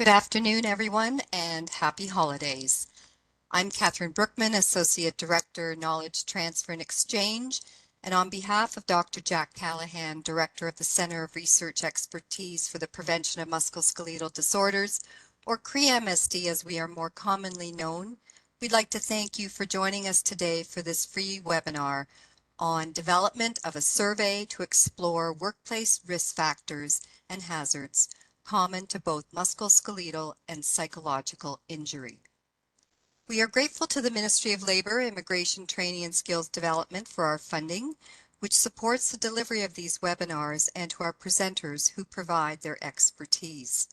Good afternoon, everyone, and happy holidays. I'm Catherine Brookman, Associate Director, Knowledge Transfer and Exchange, and on behalf of Dr. Jack Callahan, Director of the Center of Research Expertise for the Prevention of Musculoskeletal Disorders, or CRE-MSD as we are more commonly known, we'd like to thank you for joining us today for this free webinar on development of a survey to explore workplace risk factors and hazards common to both musculoskeletal and psychological injury. We are grateful to the Ministry of Labor, Immigration Training and Skills Development for our funding, which supports the delivery of these webinars, and to our presenters who provide their expertise.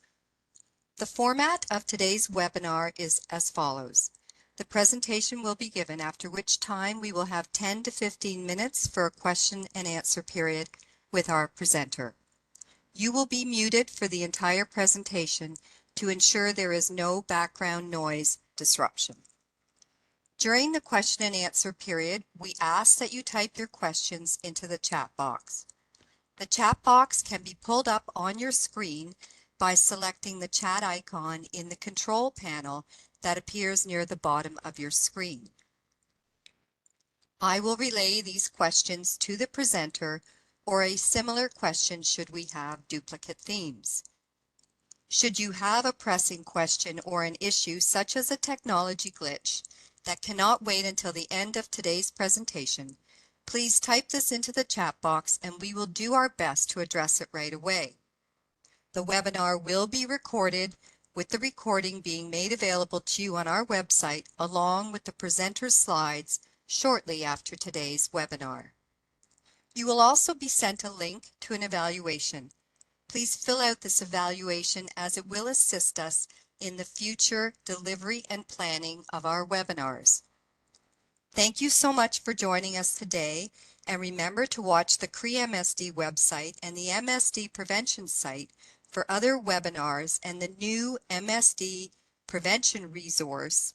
The format of today's webinar is as follows. The presentation will be given, after which time we will have 10 to 15 minutes for a question and answer period with our presenter. You will be muted for the entire presentation to ensure there is no background noise disruption. During the question and answer period, we ask that you type your questions into the chat box. The chat box can be pulled up on your screen by selecting the chat icon in the control panel that appears near the bottom of your screen. I will relay these questions to the presenter or a similar question should we have duplicate themes. Should you have a pressing question or an issue such as a technology glitch that cannot wait until the end of today's presentation, please type this into the chat box and we will do our best to address it right away. The webinar will be recorded, with the recording being made available to you on our website along with the presenter's slides shortly after today's webinar. You will also be sent a link to an evaluation. Please fill out this evaluation as it will assist us in the future delivery and planning of our webinars. Thank you so much for joining us today, and remember to watch the CRE-MSD website and the MSD prevention site for other webinars and the new MSD prevention resource,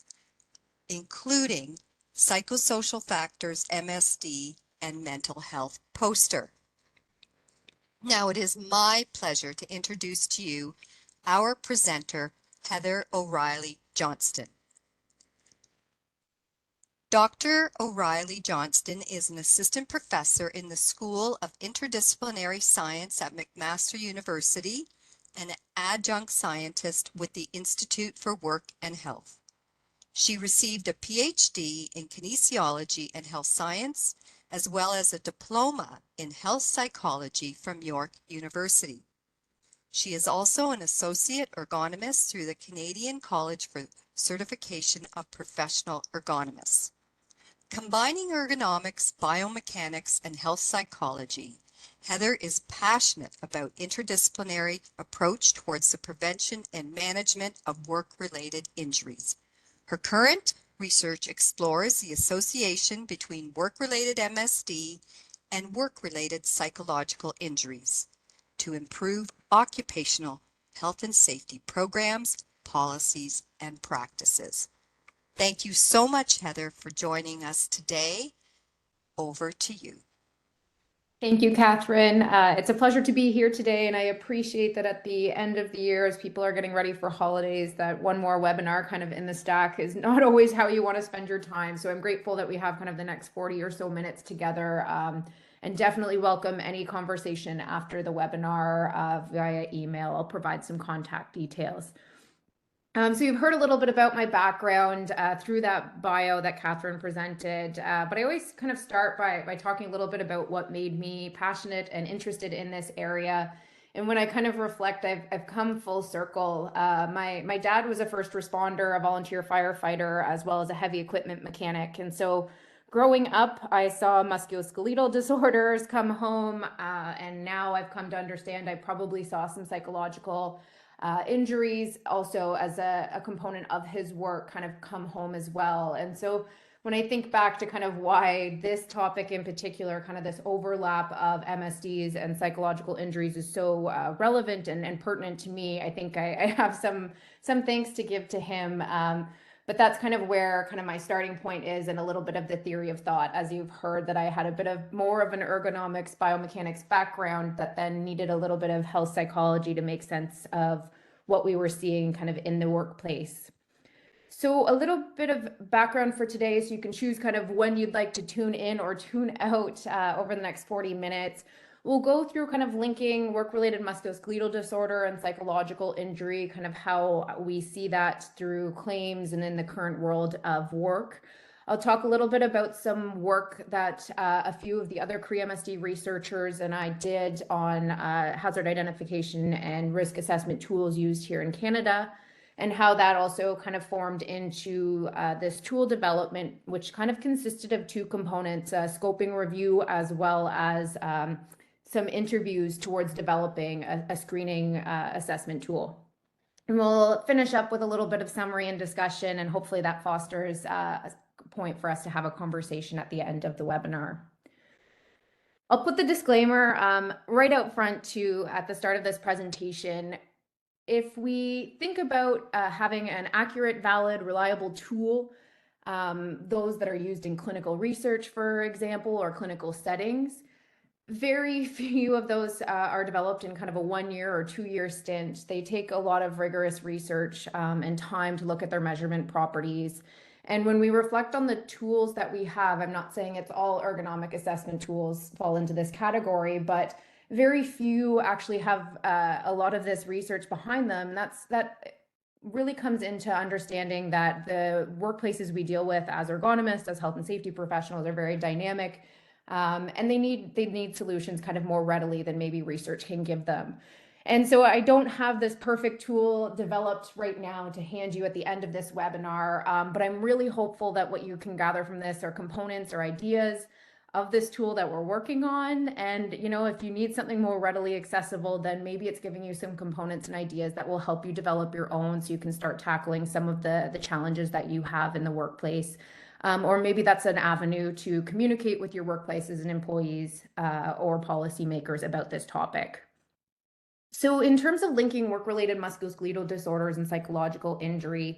including Psychosocial Factors MSD and Mental Health poster. Now it is my pleasure to introduce to you our presenter, Heather O'Reilly Johnston. Dr. O'Reilly Johnston is an assistant professor in the School of Interdisciplinary Science at McMaster University and an adjunct scientist with the Institute for Work and Health. She received a PhD in kinesiology and health science, as well as a diploma in health psychology from York University. She is also an associate ergonomist through the Canadian College for Certification of Professional Ergonomists. Combining ergonomics, biomechanics, and health psychology, Heather is passionate about interdisciplinary approach towards the prevention and management of work-related injuries. Her current research explores the association between work-related MSD and work-related psychological injuries to improve occupational health and safety programs, policies, and practices. Thank you so much, Heather, for joining us today. Over to you. Thank you, Catherine. It's a pleasure to be here today, and I appreciate that at the end of the year, as people are getting ready for holidays, that one more webinar kind of in the stack is not always how you want to spend your time. So I'm grateful that we have kind of the next 40 or so minutes together, and definitely welcome any conversation after the webinar via email. I'll provide some contact details. So you've heard a little bit about my background through that bio that Catherine presented, but I always kind of start by talking a little bit about what made me passionate and interested in this area. And when I kind of reflect, I've come full circle. My dad was a first responder, a volunteer firefighter, as well as a heavy equipment mechanic. And so growing up, I saw musculoskeletal disorders come home, and now I've come to understand I probably saw some psychological injuries also as a component of his work kind of come home as well. And so when I think back to kind of why this topic in particular, kind of this overlap of MSDs and psychological injuries is so relevant and pertinent to me, I think I have some thanks to give to him. But that's kind of where kind of my starting point is, and a little bit of the theory of thought, as you've heard, that I had a bit of more of an ergonomics, biomechanics background that then needed a little bit of health psychology to make sense of what we were seeing kind of in the workplace. So a little bit of background for today, so you can choose kind of when you'd like to tune in or tune out over the next 40 minutes. We'll go through kind of linking work-related musculoskeletal disorder and psychological injury, kind of how we see that through claims and in the current world of work. I'll talk a little bit about some work that a few of the other CRE-MSD researchers and I did on hazard identification and risk assessment tools used here in Canada, and how that also kind of formed into this tool development, which kind of consisted of two components, scoping review as well as some interviews towards developing a screening assessment tool. And we'll finish up with a little bit of summary and discussion, and hopefully that fosters a point for us to have a conversation at the end of the webinar. I'll put the disclaimer right out front at the start of this presentation. If we think about having an accurate, valid, reliable tool, those that are used in clinical research, for example, or clinical settings, very few of those are developed in kind of a 1 year or 2 year stint. They take a lot of rigorous research and time to look at their measurement properties. And when we reflect on the tools that we have, I'm not saying it's all ergonomic assessment tools fall into this category, but very few actually have a lot of this research behind them. That really comes into understanding that the workplaces we deal with as ergonomists, as health and safety professionals, are very dynamic, and they need solutions kind of more readily than maybe research can give them. And so I don't have this perfect tool developed right now to hand you at the end of this webinar, but I'm really hopeful that what you can gather from this are components or ideas of this tool that we're working on. And, you know, if you need something more readily accessible, then maybe it's giving you some components and ideas that will help you develop your own, so you can start tackling some of the challenges that you have in the workplace. Or maybe that's an avenue to communicate with your workplaces and employees or policymakers about this topic. So in terms of linking work-related musculoskeletal disorders and psychological injury,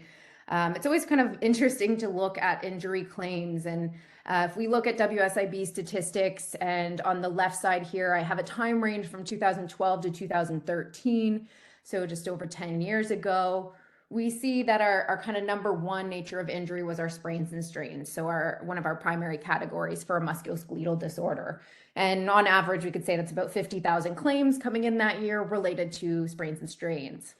it's always kind of interesting to look at injury claims. And if we look at WSIB statistics, and on the left side here, I have a time range from 2012 to 2013, so just over 10 years ago. We see that our kind of number one nature of injury was our sprains and strains, so one of our primary categories for a musculoskeletal disorder. And on average, we could say that's about 50,000 claims coming in that year related to sprains and strains.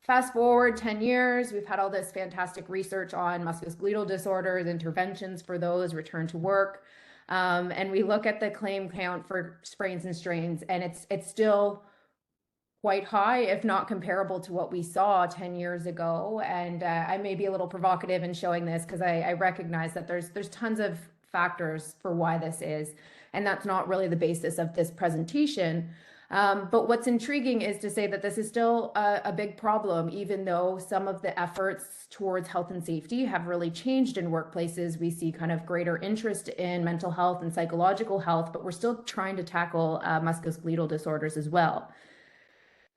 Fast forward 10 years, we've had all this fantastic research on musculoskeletal disorders, interventions for those, return to work. And we look at the claim count for sprains and strains, and it's still quite high, if not comparable to what we saw 10 years ago. And I may be a little provocative in showing this because I recognize that there's tons of factors for why this is, and that's not really the basis of this presentation. But what's intriguing is to say that this is still a big problem, even though some of the efforts towards health and safety have really changed in workplaces. We see kind of greater interest in mental health and psychological health, but we're still trying to tackle musculoskeletal disorders as well.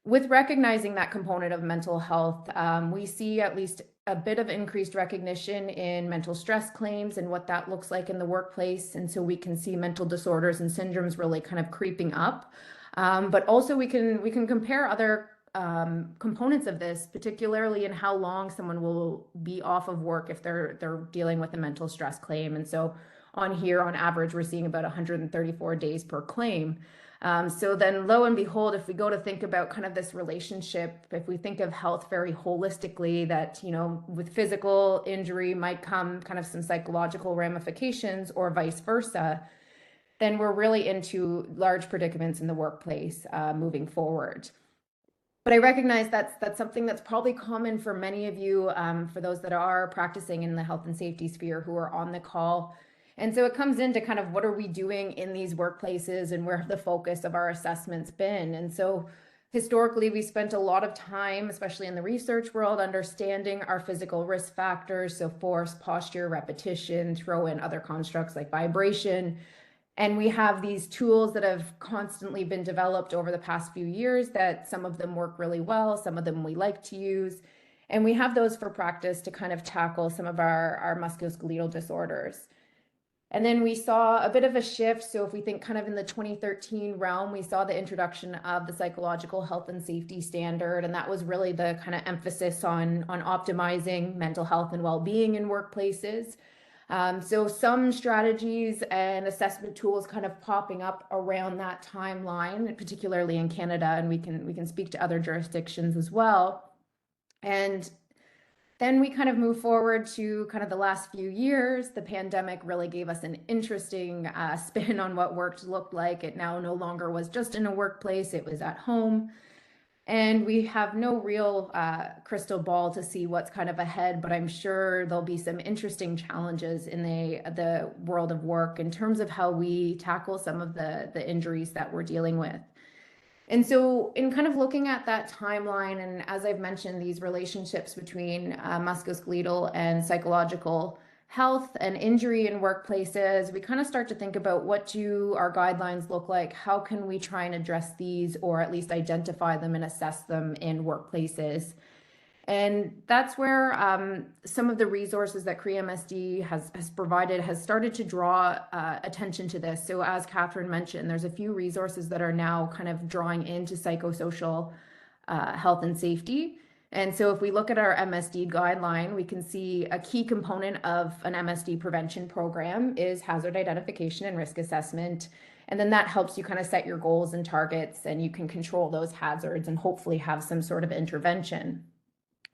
With recognizing that component of mental health, we see at least a bit of increased recognition in mental stress claims and what that looks like in the workplace. And so we can see mental disorders and syndromes really kind of creeping up. But also we can compare other components of this, particularly in how long someone will be off of work if they're dealing with a mental stress claim. And so on here, on average, we're seeing about 134 days per claim. So then lo and behold, if we go to think about kind of this relationship, if we think of health very holistically, that, you know, with physical injury might come kind of some psychological ramifications or vice versa, then we're really into large predicaments in the workplace moving forward. But I recognize that's something that's probably common for many of you, for those that are practicing in the health and safety sphere who are on the call. And so it comes into kind of what are we doing in these workplaces and where have the focus of our assessments been. And so historically, we spent a lot of time, especially in the research world, understanding our physical risk factors. So force, posture, repetition, throw in other constructs like vibration. And we have these tools that have constantly been developed over the past few years that some of them work really well, some of them we like to use. And we have those for practice to kind of tackle some of our musculoskeletal disorders. And then we saw a bit of a shift. So if we think kind of in the 2013 realm, we saw the introduction of the psychological health and safety standard. And that was really the kind of emphasis on optimizing mental health and well-being in workplaces. So some strategies and assessment tools kind of popping up around that timeline, particularly in Canada, and we can speak to other jurisdictions as well. And then we kind of move forward to kind of the last few years. The pandemic really gave us an interesting spin on what work looked like. It now no longer was just in a workplace, it was at home. And we have no real crystal ball to see what's kind of ahead, but I'm sure there'll be some interesting challenges in the world of work in terms of how we tackle some of the injuries that we're dealing with. And so in kind of looking at that timeline, and as I've mentioned, these relationships between musculoskeletal and psychological health and injury in workplaces, we kind of start to think about what do our guidelines look like? How can we try and address these or at least identify them and assess them in workplaces? And that's where some of the resources that CRE-MSD has provided has started to draw attention to this. So as Catherine mentioned, there's a few resources that are now kind of drawing into psychosocial health and safety. And so if we look at our MSD guideline, we can see a key component of an MSD prevention program is hazard identification and risk assessment. And then that helps you kind of set your goals and targets, and you can control those hazards and hopefully have some sort of intervention.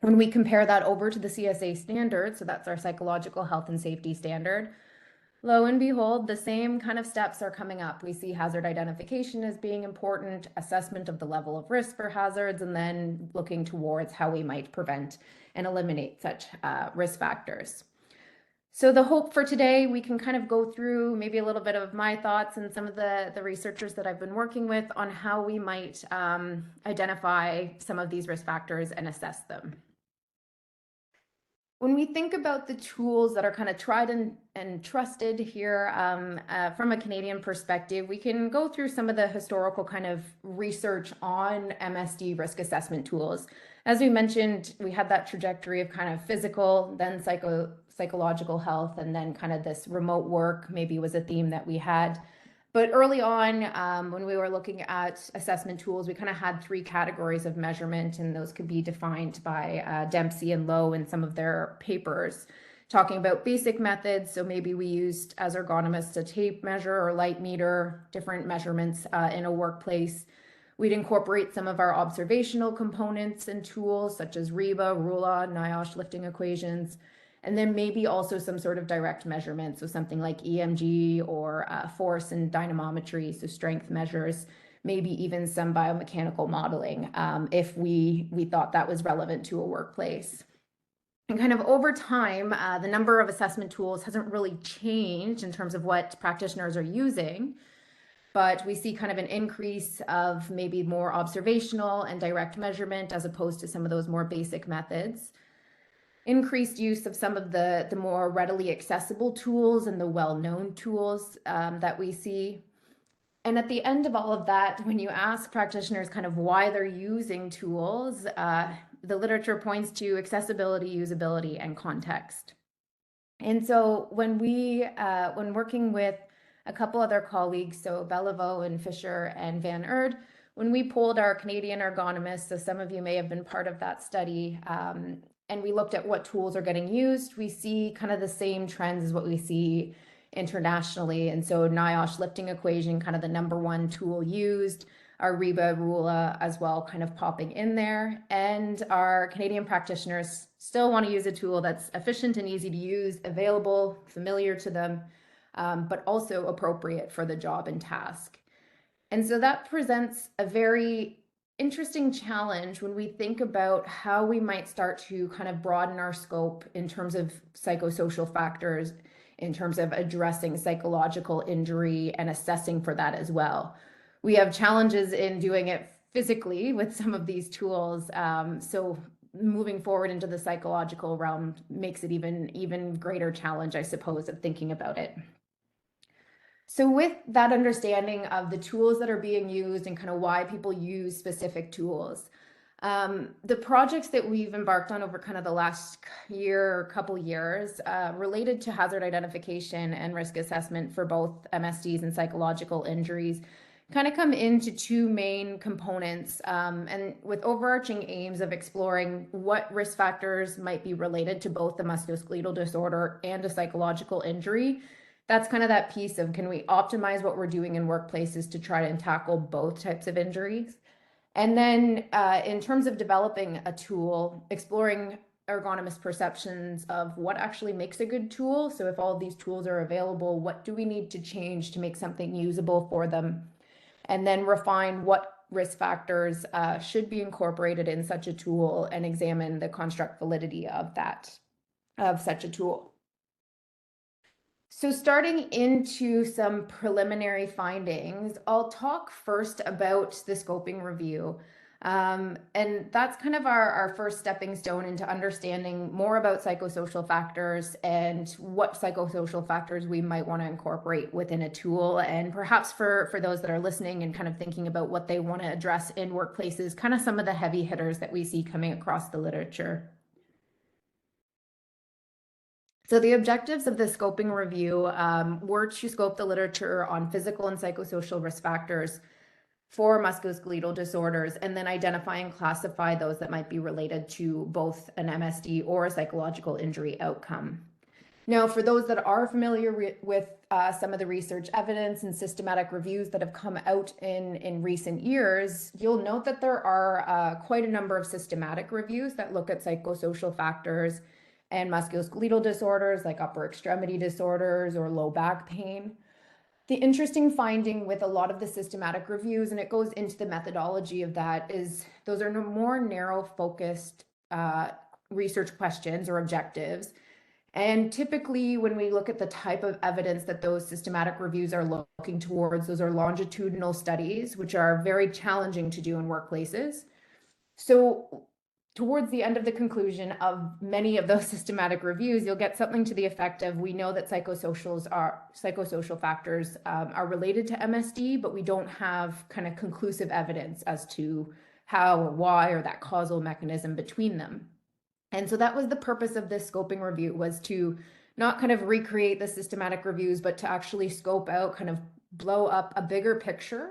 When we compare that over to the CSA standard, so that's our psychological health and safety standard, lo and behold, the same kind of steps are coming up. We see hazard identification as being important, assessment of the level of risk for hazards, and then looking towards how we might prevent and eliminate such risk factors. So the hope for today, we can kind of go through maybe a little bit of my thoughts and some of the researchers that I've been working with on how we might identify some of these risk factors and assess them. When we think about the tools that are kind of tried and trusted here from a Canadian perspective, we can go through some of the historical kind of research on MSD risk assessment tools. As we mentioned, we had that trajectory of kind of physical, then psychological health, and then kind of this remote work maybe was a theme that we had. But early on, when we were looking at assessment tools, we kind of had three categories of measurement, and those could be defined by Dempsey and Lowe in some of their papers, talking about basic methods. So maybe we used, as ergonomists, a tape measure or light meter, different measurements in a workplace. We'd incorporate some of our observational components and tools, such as REBA, RULA, NIOSH lifting equations, and then maybe also some sort of direct measurement, so something like EMG or force and dynamometry, so strength measures, maybe even some biomechanical modeling if we thought that was relevant to a workplace. And kind of over time, the number of assessment tools hasn't really changed in terms of what practitioners are using, but we see kind of an increase of maybe more observational and direct measurement as opposed to some of those more basic methods. Increased use of some of the more readily accessible tools and the well-known tools that we see. And at the end of all of that, when you ask practitioners kind of why they're using tools, the literature points to accessibility, usability, and context. And so when working with a couple other colleagues, so Beliveau and Fisher and Van Erd, when we polled our Canadian ergonomists, so some of you may have been part of that study, and we looked at what tools are getting used, we see kind of the same trends as what we see internationally. And so NIOSH lifting equation, kind of the number one tool used, our REBA, RULA as well, kind of popping in there. And our Canadian practitioners still want to use a tool that's efficient and easy to use, available, familiar to them, but also appropriate for the job and task. And so that presents a very interesting challenge when we think about how we might start to kind of broaden our scope in terms of psychosocial factors, in terms of addressing psychological injury and assessing for that as well. We have challenges in doing it physically with some of these tools. So moving forward into the psychological realm makes it even greater challenge, I suppose, of thinking about it. So with that understanding of the tools that are being used and kind of why people use specific tools, The projects that we've embarked on over kind of the last year or couple years related to hazard identification and risk assessment for both MSDs and psychological injuries kind of come into two main components, and with overarching aims of exploring what risk factors might be related to both the musculoskeletal disorder and a psychological injury. That's kind of that piece of, can we optimize what we're doing in workplaces to try and tackle both types of injuries? And then in terms of developing a tool, exploring ergonomist perceptions of what actually makes a good tool. So if all of these tools are available, what do we need to change to make something usable for them? And then refine what risk factors should be incorporated in such a tool and examine the construct validity of such a tool. So starting into some preliminary findings, I'll talk first about the scoping review. And that's kind of our first stepping stone into understanding more about psychosocial factors and what psychosocial factors we might want to incorporate within a tool. And perhaps for those that are listening and kind of thinking about what they want to address in workplaces, kind of some of the heavy hitters that we see coming across the literature. So the objectives of the scoping review were to scope the literature on physical and psychosocial risk factors for musculoskeletal disorders, and then identify and classify those that might be related to both an MSD or a psychological injury outcome. Now, for those that are familiar with some of the research evidence and systematic reviews that have come out in recent years, you'll note that there are quite a number of systematic reviews that look at psychosocial factors and musculoskeletal disorders like upper extremity disorders or low back pain. The interesting finding with a lot of the systematic reviews, and it goes into the methodology of that, is those are more narrow focused research questions or objectives. And typically when we look at the type of evidence that those systematic reviews are looking towards, those are longitudinal studies, which are very challenging to do in workplaces. So towards the end of the conclusion of many of those systematic reviews, you'll get something to the effect of, we know that psychosocial factors are related to MSD, but we don't have kind of conclusive evidence as to how or why or that causal mechanism between them. And so that was the purpose of this scoping review, was to not kind of recreate the systematic reviews, but to actually scope out, kind of blow up a bigger picture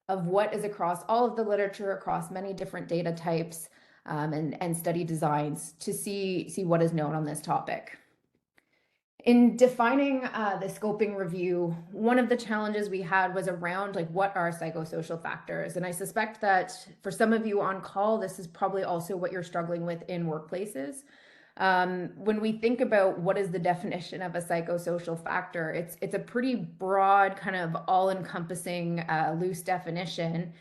of what is across all of the literature, across many different data types, and study designs, to see what is known on this topic. In defining the scoping review, one of the challenges we had was around what are psychosocial factors? And I suspect that for some of you on call, this is probably also what you're struggling with in workplaces. When we think about what is the definition of a psychosocial factor, it's a pretty broad, kind of all-encompassing, loose definition.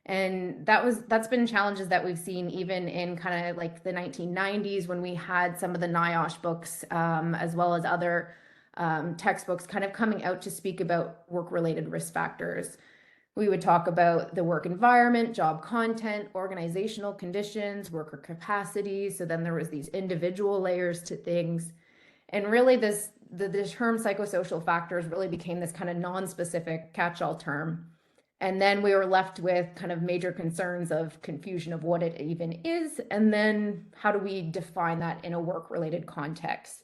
And that's been challenges that we've seen even in kind of like the 1990s, when we had some of the NIOSH books, as well as other textbooks kind of coming out to speak about work-related risk factors. We would talk about the work environment, job content, organizational conditions, worker capacity. So then there was these individual layers to things. And really the term psychosocial factors really became this kind of non-specific catch-all term. And then we were left with kind of major concerns of confusion of what it even is, and then how do we define that in a work-related context.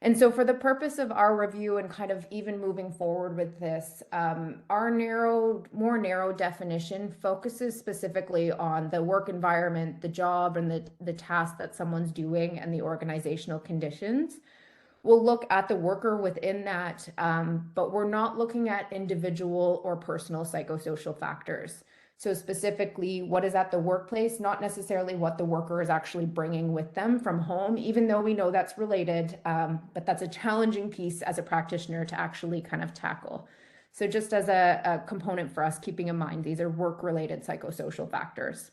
And so for the purpose of our review and kind of even moving forward with this, our more narrow definition focuses specifically on the work environment, the job, and the task that someone's doing, and the organizational conditions. We'll look at the worker within that, but we're not looking at individual or personal psychosocial factors. So specifically, what is at the workplace, not necessarily what the worker is actually bringing with them from home, even though we know that's related, but that's a challenging piece as a practitioner to actually kind of tackle. So just as a component for us, keeping in mind, these are work-related psychosocial factors.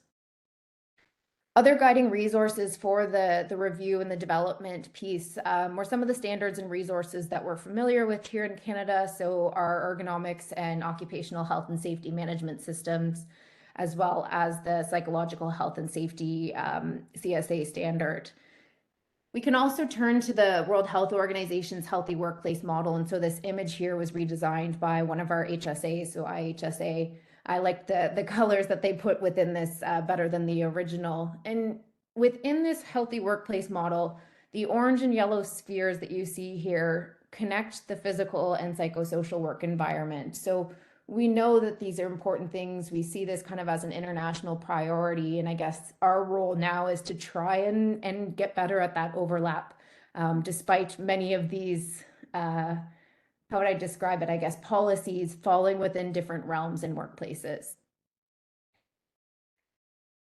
Other guiding resources for the review and the development piece were some of the standards and resources that we're familiar with here in Canada. So our ergonomics and occupational health and safety management systems, as well as the psychological health and safety CSA standard. We can also turn to the World Health Organization's Healthy Workplace Model. And so this image here was redesigned by one of our HSAs, so IHSA, I like the colors that they put within this better than the original. And within this healthy workplace model, the orange and yellow spheres that you see here connect the physical and psychosocial work environment. So we know that these are important things. We see this kind of as an international priority. And I guess our role now is to try and get better at that overlap, despite many of these, how would I describe it? I guess policies falling within different realms and workplaces.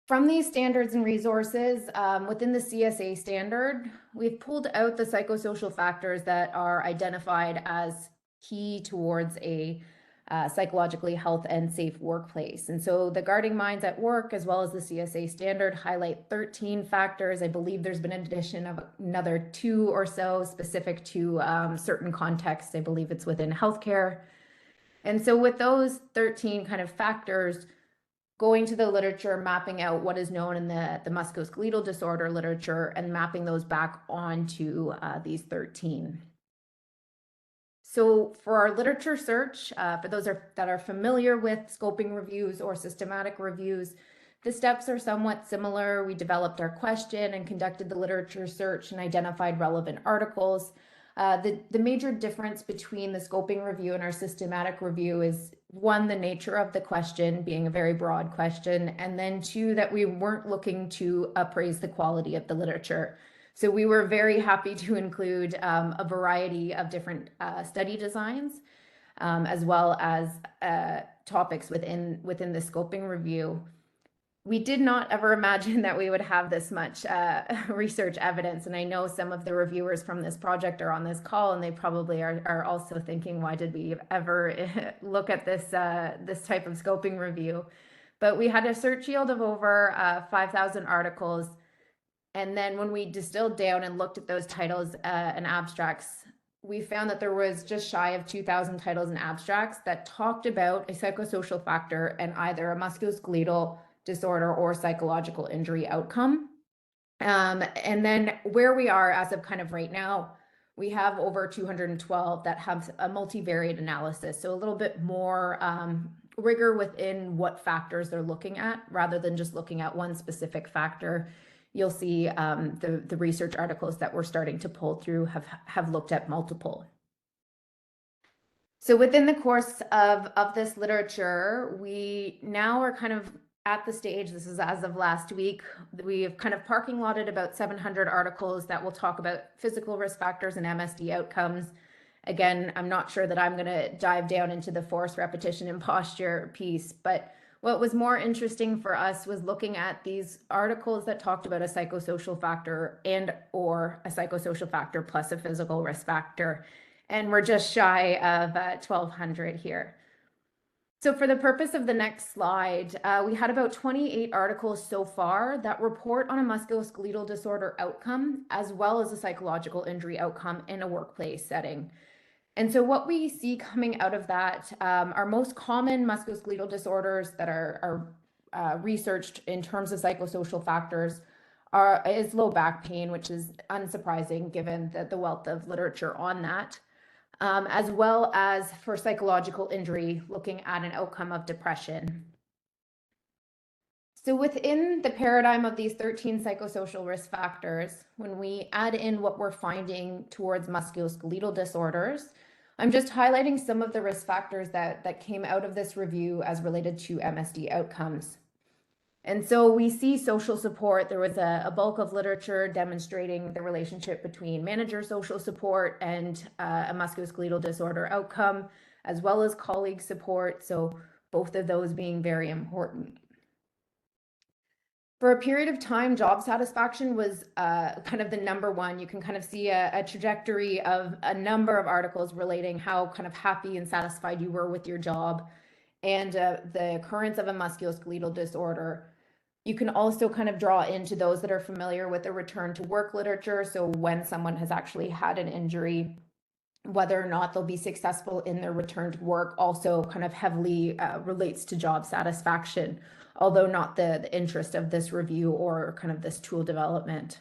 From these standards and resources, within the CSA standard, we've pulled out the psychosocial factors that are identified as key towards a psychologically health and safe workplace. And so the Guarding Minds at Work, as well as the CSA standard, highlight 13 factors. I believe there's been an addition of another 2 or so specific to certain contexts. I believe it's within healthcare. And so with those 13 kind of factors, going to the literature, mapping out what is known in the musculoskeletal disorder literature, and mapping those back onto these 13. So for our literature search, for those that are familiar with scoping reviews or systematic reviews, the steps are somewhat similar. We developed our question and conducted the literature search and identified relevant articles. The major difference between the scoping review and our systematic review is, one, the nature of the question being a very broad question, and then 2, that we weren't looking to appraise the quality of the literature. So we were very happy to include a variety of different study designs, as well as topics within the scoping review. We did not ever imagine that we would have this much research evidence. And I know some of the reviewers from this project are on this call, and they probably are also thinking, why did we ever look at this, this type of scoping review? But we had a search yield of over 5,000 articles. And then when we distilled down and looked at those titles and abstracts, we found that there was just shy of 2,000 titles and abstracts that talked about a psychosocial factor and either a musculoskeletal disorder or psychological injury outcome. And then where we are as of kind of right now, we have over 212 that have a multivariate analysis. So a little bit more rigor within what factors they're looking at, rather than just looking at one specific factor. You'll see the research articles that we're starting to pull through have looked at multiple. So within the course of this literature, we now are kind of at the stage, this is as of last week, we have kind of parking lotted about 700 articles that will talk about physical risk factors and MSD outcomes. Again, I'm not sure that I'm going to dive down into the force, repetition, and posture piece, but what was more interesting for us was looking at these articles that talked about a psychosocial factor and or a psychosocial factor plus a physical risk factor. And we're just shy of 1,200 here. So for the purpose of the next slide, we had about 28 articles so far that report on a musculoskeletal disorder outcome, as well as a psychological injury outcome in a workplace setting. And so what we see coming out of that, our most common musculoskeletal disorders that are researched in terms of psychosocial factors is low back pain, which is unsurprising given the wealth of literature on that. As well as for psychological injury, looking at an outcome of depression. So within the paradigm of these 13 psychosocial risk factors, when we add in what we're finding towards musculoskeletal disorders, I'm just highlighting some of the risk factors that came out of this review as related to MSD outcomes. And so we see social support. There was a bulk of literature demonstrating the relationship between manager social support and a musculoskeletal disorder outcome, as well as colleague support. So both of those being very important. For a period of time, job satisfaction was kind of the number one. You can kind of see a trajectory of a number of articles relating how kind of happy and satisfied you were with your job and the occurrence of a musculoskeletal disorder. You can also kind of draw into those that are familiar with the return to work literature. So when someone has actually had an injury, whether or not they'll be successful in their return to work also kind of heavily relates to job satisfaction, although not the interest of this review or kind of this tool development.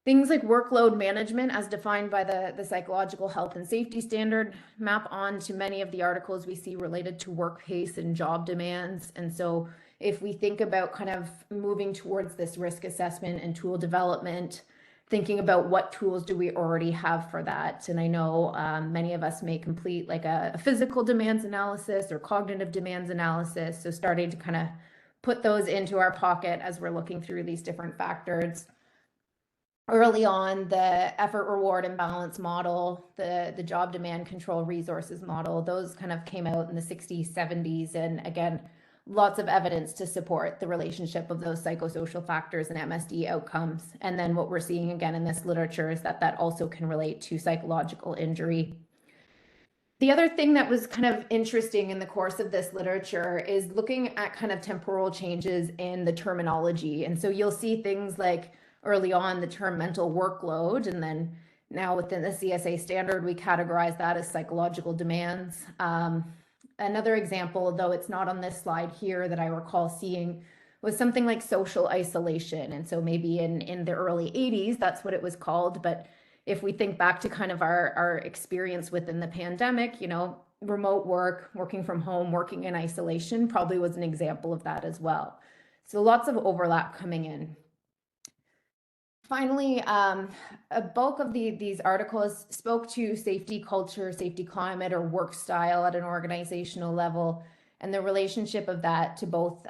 Things like workload management, as defined by the Psychological Health and Safety Standard, map on to many of the articles we see related to work pace and job demands. And so if we think about kind of moving towards this risk assessment and tool development, thinking about what tools do we already have for that. And I know many of us may complete like a physical demands analysis or cognitive demands analysis. So starting to kind of put those into our pocket as we're looking through these different factors. Early on, the effort reward imbalance model, the job demand control resources model, those kind of came out in the 60s, 70s. And again, lots of evidence to support the relationship of those psychosocial factors and MSD outcomes. And then what we're seeing again in this literature is that that also can relate to psychological injury. The other thing that was kind of interesting in the course of this literature is looking at kind of temporal changes in the terminology. And so you'll see things like early on the term mental workload, and then now within the CSA standard, we categorize that as psychological demands. Another example, though it's not on this slide here, that I recall seeing was something like social isolation. And so maybe in the early 80s, that's what it was called. But if we think back to kind of our experience within the pandemic, you know, remote work, working from home, working in isolation probably was an example of that as well. So lots of overlap coming in. Finally, a bulk of these articles spoke to safety culture, safety climate, or work style at an organizational level, and the relationship of that to both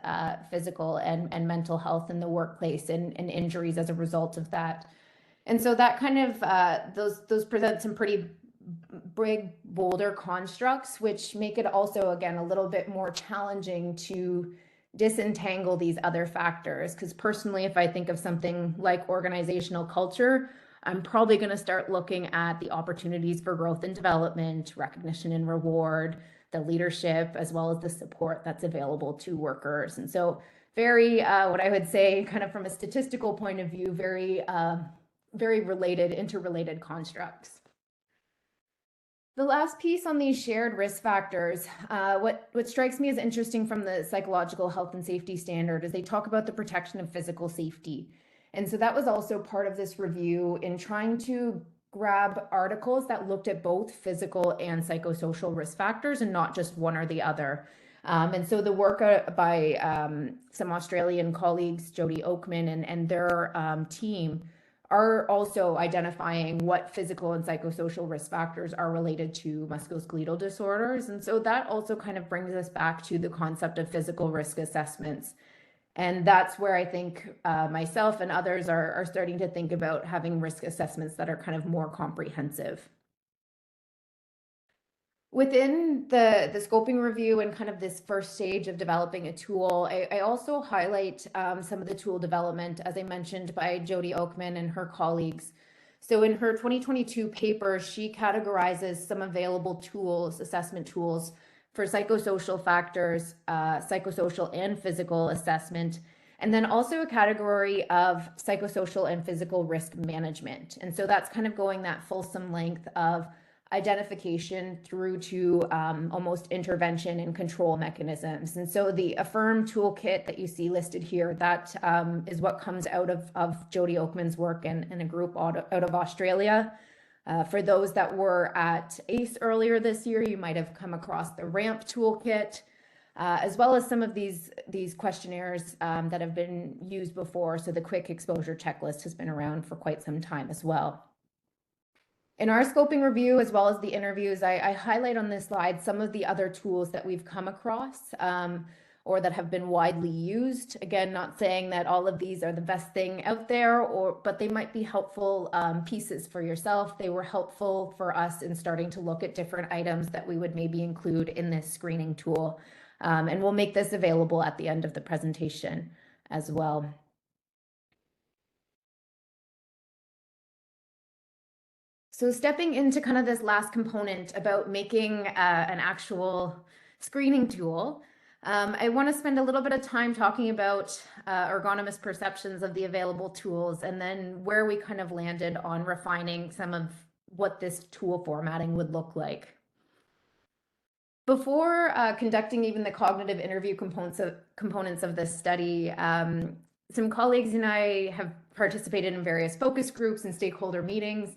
physical and mental health in the workplace and injuries as a result of that. And so that kind of those present some pretty big, bolder constructs, which make it also, again, a little bit more challenging to disentangle these other factors. Because personally, if I think of something like organizational culture, I'm probably going to start looking at the opportunities for growth and development, recognition and reward, the leadership, as well as the support that's available to workers. And so very, what I would say, kind of from a statistical point of view, very related, interrelated constructs. The last piece on these shared risk factors, what strikes me as interesting from the Psychological Health and Safety Standard is they talk about the protection of physical safety. And so that was also part of this review in trying to grab articles that looked at both physical and psychosocial risk factors and not just one or the other. And so the work by some Australian colleagues, Jody Oakman and their team, are also identifying what physical and psychosocial risk factors are related to musculoskeletal disorders. And so that also kind of brings us back to the concept of physical risk assessments. And that's where I think myself and others are starting to think about having risk assessments that are kind of more comprehensive. Within the scoping review and kind of this first stage of developing a tool, I also highlight some of the tool development, as I mentioned, by Jody Oakman and her colleagues. So in her 2022 paper, she categorizes some available tools, assessment tools, for psychosocial factors, psychosocial and physical assessment, and then also a category of psychosocial and physical risk management. And so that's kind of going that fulsome length of identification through to almost intervention and control mechanisms. And so the AFFIRM toolkit that you see listed here, that is what comes out of Jody Oakman's work and a group out of Australia. For those that were at ACE earlier this year, you might have come across the RAMP toolkit, as well as some of these questionnaires that have been used before. So the quick exposure checklist has been around for quite some time as well. In our scoping review, as well as the interviews, I highlight on this slide some of the other tools that we've come across or that have been widely used. Again, not saying that all of these are the best thing out there, but they might be helpful pieces for yourself. They were helpful for us in starting to look at different items that we would maybe include in this screening tool. And we'll make this available at the end of the presentation as well. So stepping into kind of this last component about making an actual screening tool, I want to spend a little bit of time talking about ergonomist perceptions of the available tools and then where we kind of landed on refining some of what this tool formatting would look like. Before conducting even the cognitive interview components of this study, some colleagues and I participated in various focus groups and stakeholder meetings.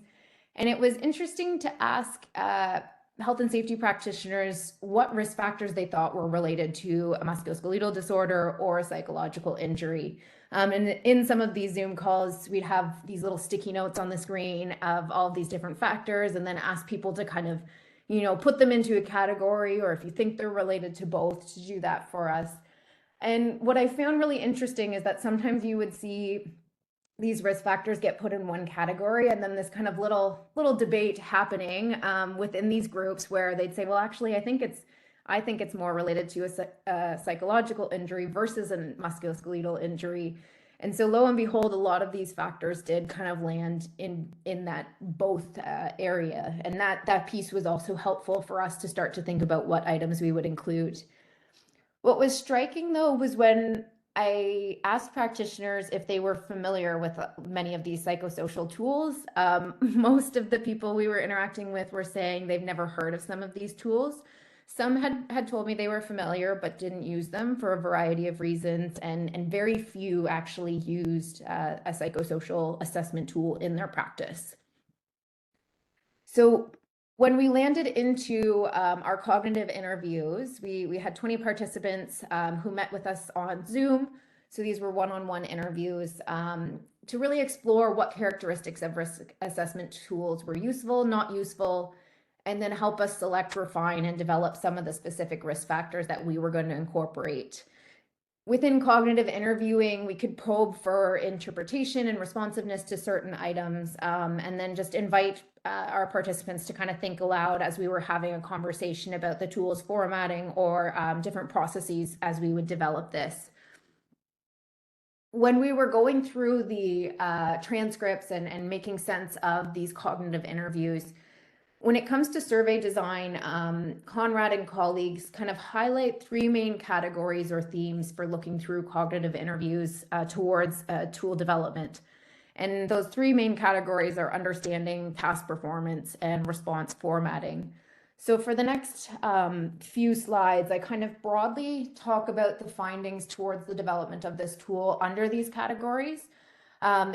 And it was interesting to ask health and safety practitioners what risk factors they thought were related to a musculoskeletal disorder or a psychological injury. And in some of these Zoom calls, we'd have these little sticky notes on the screen of all of these different factors, and then ask people to kind of, put them into a category, or if you think they're related to both, to do that for us. And what I found really interesting is that sometimes you would see these risk factors get put in one category, and then this kind of little debate happening within these groups where they'd say, well, actually, I think it's more related to a psychological injury versus a musculoskeletal injury. And so lo and behold, a lot of these factors did kind of land in that both area. And that piece was also helpful for us to start to think about what items we would include. What was striking, though, was when I asked practitioners if they were familiar with many of these psychosocial tools. Most of the people we were interacting with were saying they've never heard of some of these tools. Some had told me they were familiar but didn't use them for a variety of reasons, and very few actually used a psychosocial assessment tool in their practice. So when we landed into our cognitive interviews, we had 20 participants who met with us on Zoom. So these were one-on-one interviews to really explore what characteristics of risk assessment tools were useful, not useful, and then help us select, refine, and develop some of the specific risk factors that we were going to incorporate. Within cognitive interviewing, we could probe for interpretation and responsiveness to certain items, and then just invite our participants to kind of think aloud as we were having a conversation about the tool's formatting or different processes as we would develop this. When we were going through the transcripts and making sense of these cognitive interviews, when it comes to survey design, Conrad and colleagues kind of highlight three main categories or themes for looking through cognitive interviews towards tool development. And those three main categories are understanding, task performance, and response formatting. So for the next few slides, I kind of broadly talk about the findings towards the development of this tool under these categories.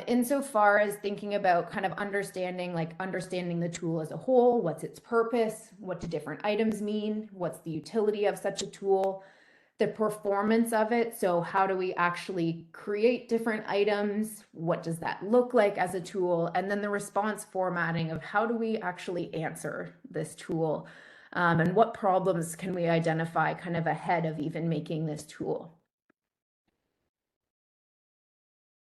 Insofar as thinking about kind of understanding the tool as a whole, what's its purpose, what do different items mean, what's the utility of such a tool, the performance of it. So how do we actually create different items? What does that look like as a tool? And then the response formatting of how do we actually answer this tool? And what problems can we identify kind of ahead of even making this tool?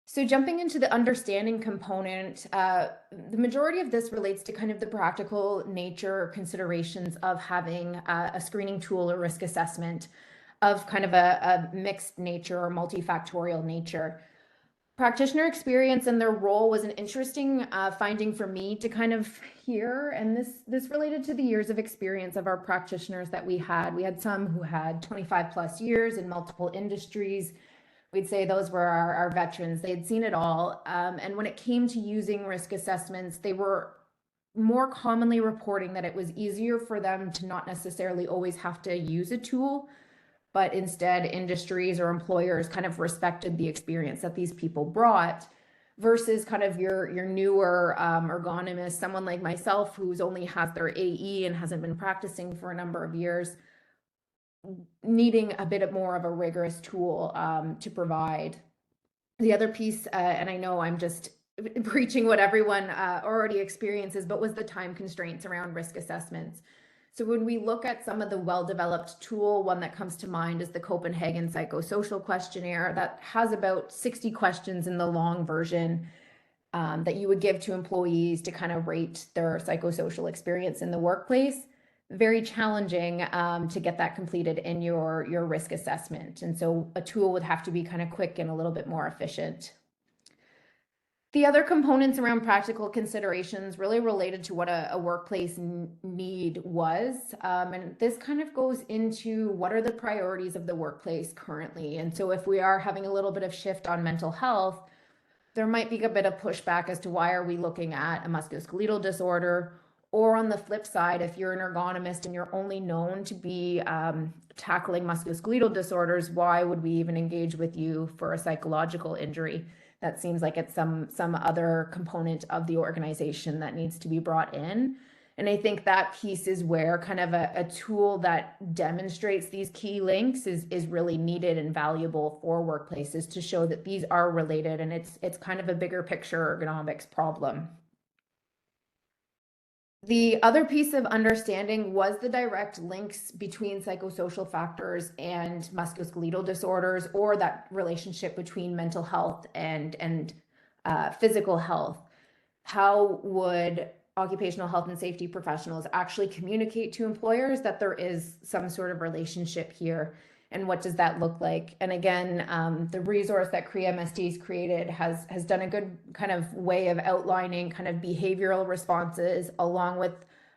So jumping into the understanding component, the majority of this relates to kind of the practical nature considerations of having a screening tool or risk assessment of kind of a mixed nature or multifactorial nature. Practitioner experience and their role was an interesting finding for me to kind of hear, and this related to the years of experience of our practitioners that we had. We had some who had 25 plus years in multiple industries. We'd say those were our veterans. They had seen it all. And when it came to using risk assessments, they were more commonly reporting that it was easier for them to not necessarily always have to use a tool, but instead industries or employers kind of respected the experience that these people brought versus kind of your newer ergonomist, someone like myself who's only has their AE and hasn't been practicing for a number of years, needing a bit more of a rigorous tool to provide. The other piece, and I know I'm just preaching what everyone already experiences, but was the time constraints around risk assessments. So when we look at some of the well-developed tool, one that comes to mind is the Copenhagen Psychosocial Questionnaire that has about 60 questions in the long version that you would give to employees to kind of rate their psychosocial experience in the workplace. Very challenging to get that completed in your risk assessment. And so a tool would have to be kind of quick and a little bit more efficient. The other components around practical considerations really related to what a workplace need was. And this kind of goes into what are the priorities of the workplace currently. And so if we are having a little bit of shift on mental health, there might be a bit of pushback as to why are we looking at a musculoskeletal disorder Or on the flip side, if you're an ergonomist and you're only known to be tackling musculoskeletal disorders, why would we even engage with you for a psychological injury? That seems like it's some other component of the organization that needs to be brought in. And I think that piece is where kind of a tool that demonstrates these key links is really needed and valuable for workplaces to show that these are related, and it's kind of a bigger picture ergonomics problem. The other piece of understanding was the direct links between psychosocial factors and musculoskeletal disorders, or that relationship between mental health and physical health. How would occupational health and safety professionals actually communicate to employers that there is some sort of relationship here? And what does that look like? And again, the resource that CRE-MSD's created has done a good kind of way of outlining kind of behavioral responses along with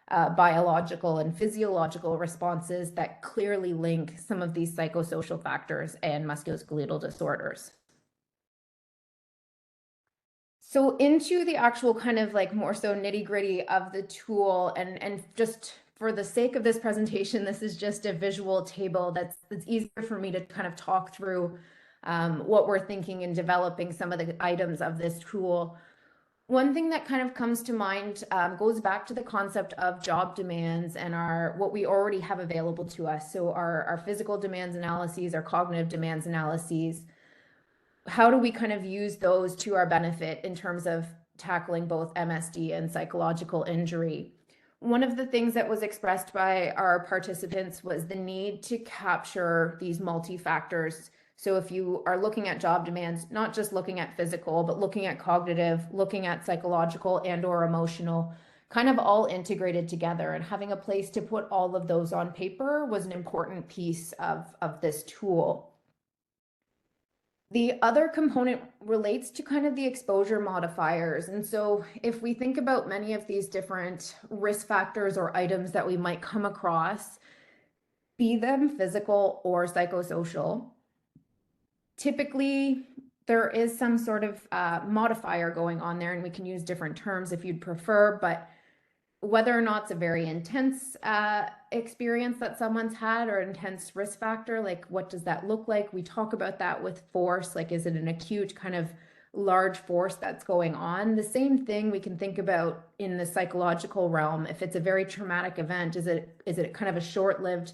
biological and physiological responses that clearly link some of these psychosocial factors and musculoskeletal disorders. So into the actual kind of like more so nitty gritty of the tool, and just for the sake of this presentation, this is just a visual table that's easier for me to kind of talk through what we're thinking in developing some of the items of this tool. One thing that kind of comes to mind goes back to the concept of job demands and what we already have available to us. So our physical demands analyses, our cognitive demands analyses. How do we kind of use those to our benefit in terms of tackling both MSD and psychological injury? One of the things that was expressed by our participants was the need to capture these multi-factors. So if you are looking at job demands, not just looking at physical, but looking at cognitive, looking at psychological and or emotional, kind of all integrated together, and having a place to put all of those on paper was an important piece of this tool. The other component relates to kind of the exposure modifiers. And so if we think about many of these different risk factors or items that we might come across, be them physical or psychosocial, typically there is some sort of modifier going on there, and we can use different terms if you'd prefer, but whether or not it's a very intense experience that someone's had or intense risk factor, like what does that look like? We talk about that with force, like is it an acute kind of large force that's going on? The same thing we can think about in the psychological realm. If it's a very traumatic event, is it kind of a short-lived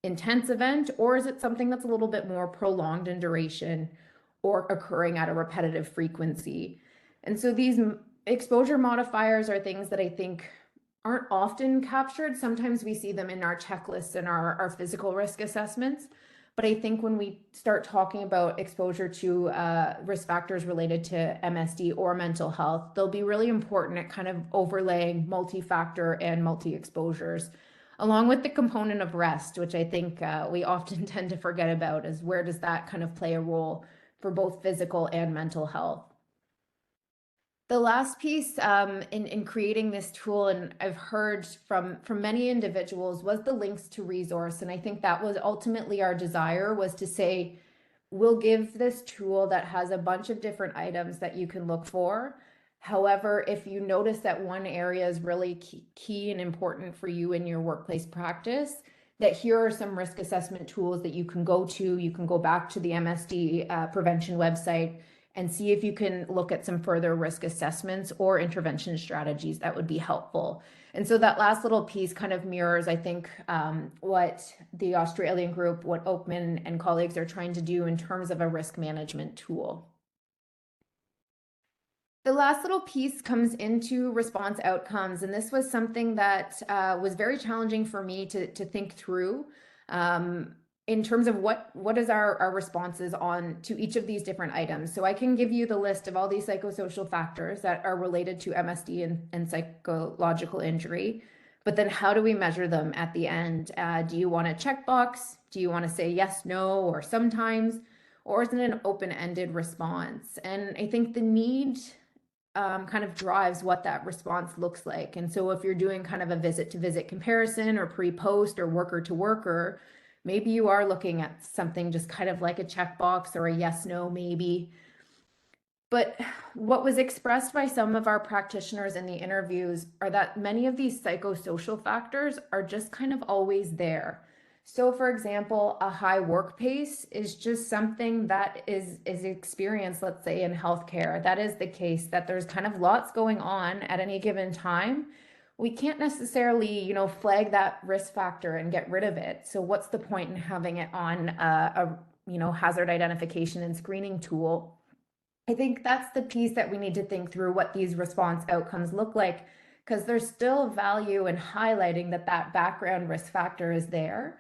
intense event, or is it something that's a little bit more prolonged in duration or occurring at a repetitive frequency? And so these exposure modifiers are things that I think aren't often captured. Sometimes we see them in our checklists and our physical risk assessments. But I think when we start talking about exposure to risk factors related to MSD or mental health, they'll be really important at kind of overlaying multi-factor and multi-exposures, along with the component of rest, which I think we often tend to forget about, is where does that kind of play a role for both physical and mental health. The last piece in creating this tool, and I've heard from many individuals, was the links to resource. And I think that was ultimately our desire, was to say, we'll give this tool that has a bunch of different items that you can look for. However, if you notice that one area is really key and important for you in your workplace practice, that here are some risk assessment tools that you can go to. You can go back to the MSD prevention website and see if you can look at some further risk assessments or intervention strategies that would be helpful. And so that last little piece kind of mirrors, I think, what the Australian group, what Oakman and colleagues are trying to do in terms of a risk management tool. The last little piece comes into response outcomes, and this was something that was very challenging for me to think through. In terms of what is our responses on to each of these different items. So I can give you the list of all these psychosocial factors that are related to MSD and psychological injury, but then how do we measure them at the end? Do you want a checkbox? Do you want to say yes, no, or sometimes? Or is it an open-ended response? And I think the need kind of drives what that response looks like. And so if you're doing kind of a visit-to-visit comparison or pre-post or worker-to-worker, maybe you are looking at something just kind of like a checkbox or a yes, no, maybe. But what was expressed by some of our practitioners in the interviews are that many of these psychosocial factors are just kind of always there. So, for example, a high work pace is just something that is experienced, let's say, in healthcare. That is the case, that there's kind of lots going on at any given time. We can't necessarily, flag that risk factor and get rid of it. So, what's the point in having it on hazard identification and screening tool? I think that's the piece that we need to think through what these response outcomes look like, because there's still value in highlighting that background risk factor is there.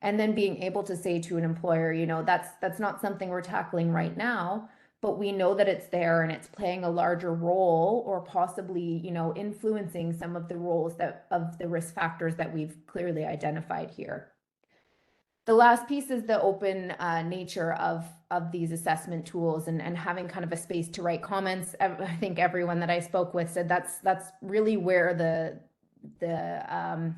And then being able to say to an employer, that's not something we're tackling right now, but we know that it's there and it's playing a larger role, or possibly, influencing some of the roles that of the risk factors that we've clearly identified here. The last piece is the open nature of these assessment tools, and having kind of a space to write comments. I think everyone that I spoke with said that's really where the